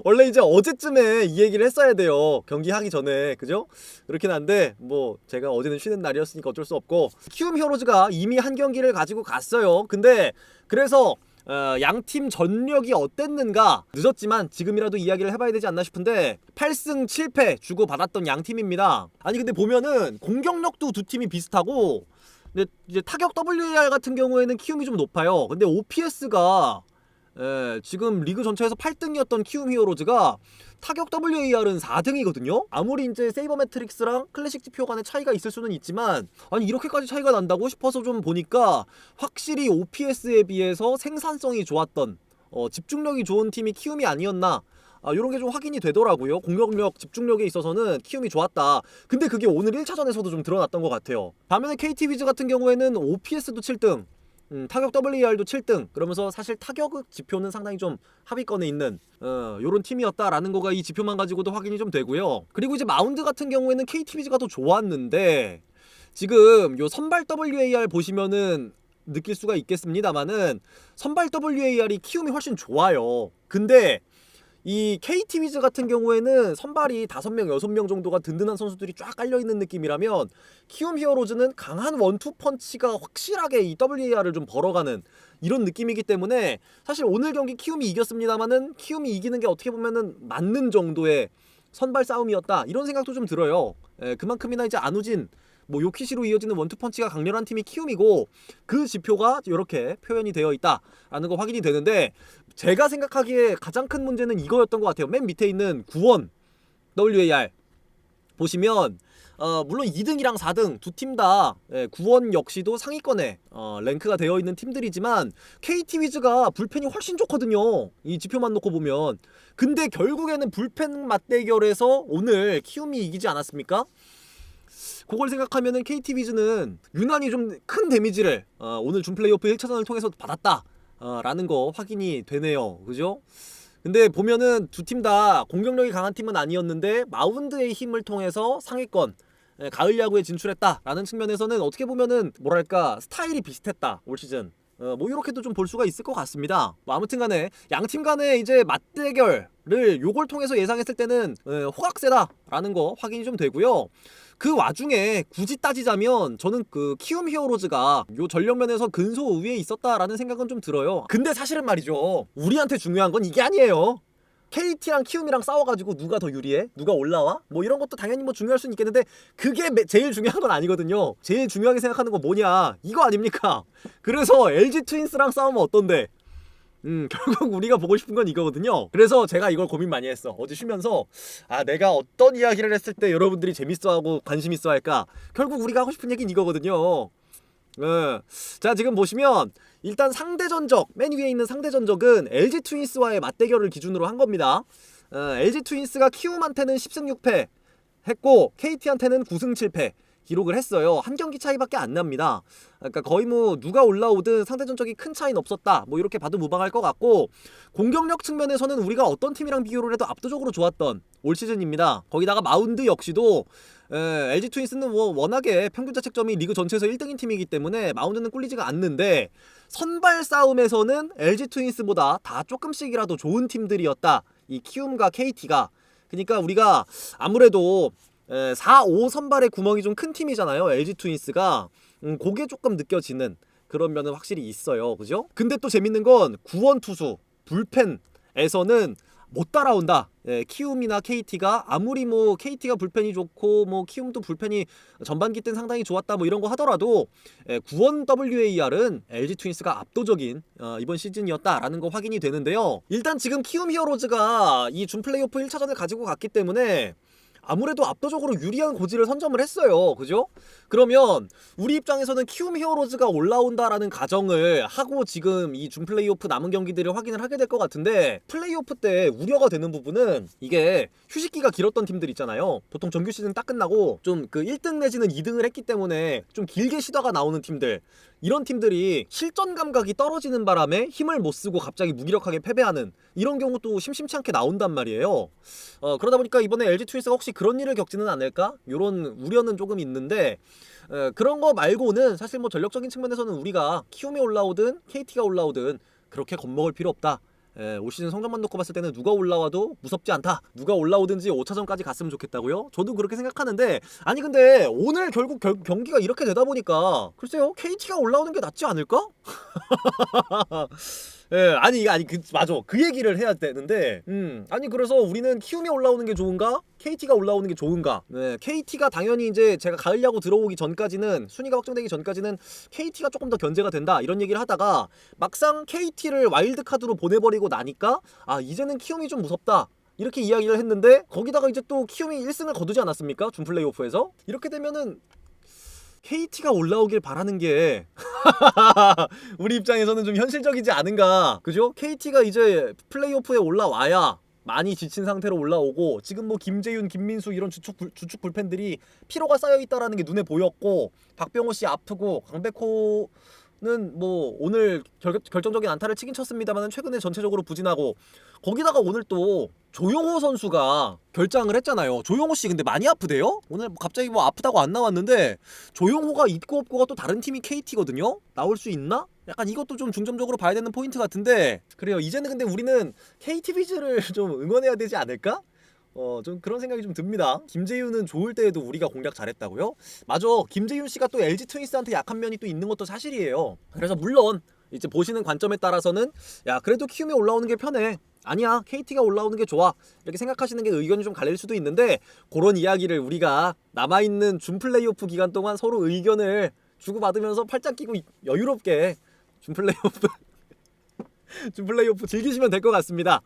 원래 이제 어제쯤에 이 얘기를 했어야 돼요. 경기 하기 전에. 그죠? 그렇긴 한데 뭐 제가 어제는 쉬는 날이었으니까 어쩔 수 없고, 키움 히어로즈가 이미 한 경기를 가지고 갔어요. 근데 그래서 양팀 전력이 어땠는가, 늦었지만 지금이라도 이야기를 해봐야 되지 않나 싶은데 8승 7패 주고받았던 양팀입니다. 아니 근데 보면은 공격력도 두 팀이 비슷하고, 근데 이제 타격 WAR 같은 경우에는 키움이 좀 높아요. 근데 OPS가 지금 리그 전체에서 8등이었던 키움 히어로즈가 타격 WAR은 4등이거든요? 아무리 이제 세이버 매트릭스랑 클래식 지표 간의 차이가 있을 수는 있지만, 아니 이렇게까지 차이가 난다고 싶어서 좀 보니까 확실히 OPS에 비해서 생산성이 좋았던, 집중력이 좋은 팀이 키움이 아니었나, 요런 게 좀 확인이 되더라고요. 공격력, 집중력에 있어서는 키움이 좋았다. 근데 그게 오늘 1차전에서도 좀 드러났던 것 같아요. 반면에 KT 위즈 같은 경우에는 OPS도 7등, 타격 WAR도 7등, 그러면서 사실 타격 지표는 상당히 좀 하위권에 있는 요런 팀이었다라는 거가 이 지표만 가지고도 확인이 좀 되고요. 그리고 이제 마운드 같은 경우에는 KT 위즈가 더 좋았는데, 지금 요 선발 WAR 보시면은 느낄 수가 있겠습니다만은 선발 WAR이 키움이 훨씬 좋아요. 근데 이 KT 위즈 같은 경우에는 선발이 5명, 6명 정도가 든든한 선수들이 쫙 깔려있는 느낌이라면, 키움 히어로즈는 강한 원투 펀치가 확실하게 이 WAR을 좀 벌어가는 이런 느낌이기 때문에, 사실 오늘 경기 키움이 이겼습니다만은 키움이 이기는 게 어떻게 보면은 맞는 정도의 선발 싸움이었다, 이런 생각도 좀 들어요. 그만큼이나 이제 안우진, 뭐 요키시로 이어지는 원투펀치가 강렬한 팀이 키움이고, 그 지표가 이렇게 표현이 되어 있다라는 거 확인이 되는데, 제가 생각하기에 가장 큰 문제는 이거였던 것 같아요. 맨 밑에 있는 구원 WAR 보시면 물론 2등이랑 4등 두 팀 다 구원 역시도 상위권에 랭크가 되어 있는 팀들이지만, KT 위즈가 불펜이 훨씬 좋거든요, 이 지표만 놓고 보면. 근데 결국에는 불펜 맞대결에서 오늘 키움이 이기지 않았습니까? 그걸 생각하면은 KT 위즈는 유난히 좀 큰 데미지를 오늘 준 플레이오프 1차전을 통해서 받았다 라는 거 확인이 되네요. 그죠? 근데 보면은 두 팀 다 공격력이 강한 팀은 아니었는데 마운드의 힘을 통해서 상위권, 가을 야구에 진출했다라는 측면에서는 어떻게 보면은 뭐랄까 스타일이 비슷했다 올 시즌. 뭐 이렇게도 좀 볼 수가 있을 것 같습니다. 뭐 아무튼 간에 양팀 간의 이제 맞대결을 요걸 통해서 예상했을 때는 호각세다라는 거 확인이 좀 되고요. 그 와중에 굳이 따지자면 저는 그 키움 히어로즈가 요 전력면에서 근소 우위에 있었다라는 생각은 좀 들어요. 근데 사실은 말이죠, 우리한테 중요한 건 이게 아니에요. KT랑 키움이랑 싸워가지고 누가 더 유리해? 누가 올라와? 뭐 이런 것도 당연히 뭐 중요할 수는 있겠는데, 그게 제일 중요한 건 아니거든요. 제일 중요하게 생각하는 건 뭐냐, 이거 아닙니까? 그래서 LG 트윈스랑 싸우면 어떤데? 결국 우리가 보고 싶은 건 이거거든요. 그래서 제가 이걸 고민 많이 했어. 어제 쉬면서 내가 어떤 이야기를 했을 때 여러분들이 재밌어하고 관심 있어 할까? 결국 우리가 하고 싶은 얘기는 이거거든요. 자, 지금 보시면 일단 상대 전적, 맨 위에 있는 상대 전적은 LG 트윈스와의 맞대결을 기준으로 한 겁니다. LG 트윈스가 키움한테는 10승 6패 했고 KT한테는 9승 7패 기록을 했어요. 한 경기 차이밖에 안 납니다. 그러니까 거의 뭐 누가 올라오든 상대 전적이 큰 차이는 없었다, 뭐 이렇게 봐도 무방할 것 같고, 공격력 측면에서는 우리가 어떤 팀이랑 비교를 해도 압도적으로 좋았던 올 시즌입니다. 거기다가 마운드 역시도 LG 트윈스는 뭐 워낙에 평균 자책점이 리그 전체에서 1등인 팀이기 때문에 마운드는 꿀리지가 않는데, 선발 싸움에서는 LG 트윈스보다 다 조금씩이라도 좋은 팀들이었다, 이 키움과 KT가. 그러니까 우리가 아무래도 4, 5 선발의 구멍이 좀 큰 팀이잖아요, LG 트윈스가. 그게 조금 느껴지는 그런 면은 확실히 있어요. 그죠? 근데 또 재밌는 건 구원 투수, 불펜에서는 못 따라온다. 키움이나 KT가 아무리 뭐 KT가 불펜이 좋고 뭐 키움도 불펜이 전반기 땐 상당히 좋았다 뭐 이런 거 하더라도, 구원 WAR은 LG 트윈스가 압도적인 이번 시즌이었다라는 거 확인이 되는데요. 일단 지금 키움 히어로즈가 이 준 플레이오프 1차전을 가지고 갔기 때문에 아무래도 압도적으로 유리한 고지를 선점을 했어요. 그죠? 그러면 우리 입장에서는 키움 히어로즈가 올라온다라는 가정을 하고 지금 이 준 플레이오프 남은 경기들을 확인을 하게 될 것 같은데, 플레이오프 때 우려가 되는 부분은 이게 휴식기가 길었던 팀들 있잖아요. 보통 정규 시즌 딱 끝나고 좀 그 1등 내지는 2등을 했기 때문에 좀 길게 쉬다가 나오는 팀들, 이런 팀들이 실전 감각이 떨어지는 바람에 힘을 못 쓰고 갑자기 무기력하게 패배하는 이런 경우도 심심치 않게 나온단 말이에요. 그러다 보니까 이번에 LG 트윈스가 혹시 그런 일을 겪지는 않을까? 이런 우려는 조금 있는데, 그런 거 말고는 사실 뭐 전력적인 측면에서는 우리가 키움이 올라오든 KT가 올라오든 그렇게 겁먹을 필요 없다 올 시즌 성적만 놓고 봤을 때는 누가 올라와도 무섭지 않다. 누가 올라오든지 5차전까지 갔으면 좋겠다고요? 저도 그렇게 생각하는데, 아니 근데 오늘 결국 경기가 이렇게 되다 보니까 글쎄요, KT가 올라오는 게 낫지 않을까? 예, 아니 맞아, 그 얘기를 해야 되는데, 아니 그래서 우리는 키움이 올라오는 게 좋은가? KT가 올라오는 게 좋은가? 네, KT가 당연히 이제 제가 가을 야구 들어오기 전까지는, 순위가 확정되기 전까지는 KT가 조금 더 견제가 된다 이런 얘기를 하다가 막상 KT를 와일드카드로 보내버리고 나니까 아, 이제는 키움이 좀 무섭다 이렇게 이야기를 했는데, 거기다가 이제 또 키움이 1승을 거두지 않았습니까? 준 플레이오프에서. 이렇게 되면은 KT가 올라오길 바라는 게 우리 입장에서는 좀 현실적이지 않은가, 그죠? KT가 이제 플레이오프에 올라와야 많이 지친 상태로 올라오고, 지금 뭐 김재윤, 김민수 이런 주축 불펜들이 피로가 쌓여있다라는 게 눈에 보였고, 박병호 씨 아프고, 강백호는 뭐 오늘 결정적인 안타를 치긴 쳤습니다만 최근에 전체적으로 부진하고, 거기다가 오늘 또 조용호 선수가 결장을 했잖아요. 조용호 씨 근데 많이 아프대요? 오늘 갑자기 뭐 아프다고 안 나왔는데, 조용호가 있고 없고가 또 다른 팀이 KT거든요? 나올 수 있나? 약간 이것도 좀 중점적으로 봐야 되는 포인트 같은데, 그래요. 이제는 근데 우리는 KT 비즈를 좀 응원해야 되지 않을까? 좀 그런 생각이 좀 듭니다. 김재윤은 좋을 때에도 우리가 공략 잘했다고요? 맞아. 김재윤 씨가 또 LG 트윈스한테 약한 면이 또 있는 것도 사실이에요. 그래서 물론 이제 보시는 관점에 따라서는 야, 그래도 키움이 올라오는 게 편해, 아니야 KT가 올라오는 게 좋아, 이렇게 생각하시는 게 의견이 좀 갈릴 수도 있는데, 그런 이야기를 우리가 남아있는 준 플레이오프 기간 동안 서로 의견을 주고받으면서 팔짱 끼고 여유롭게 준 플레이오프 즐기시면 될 것 같습니다.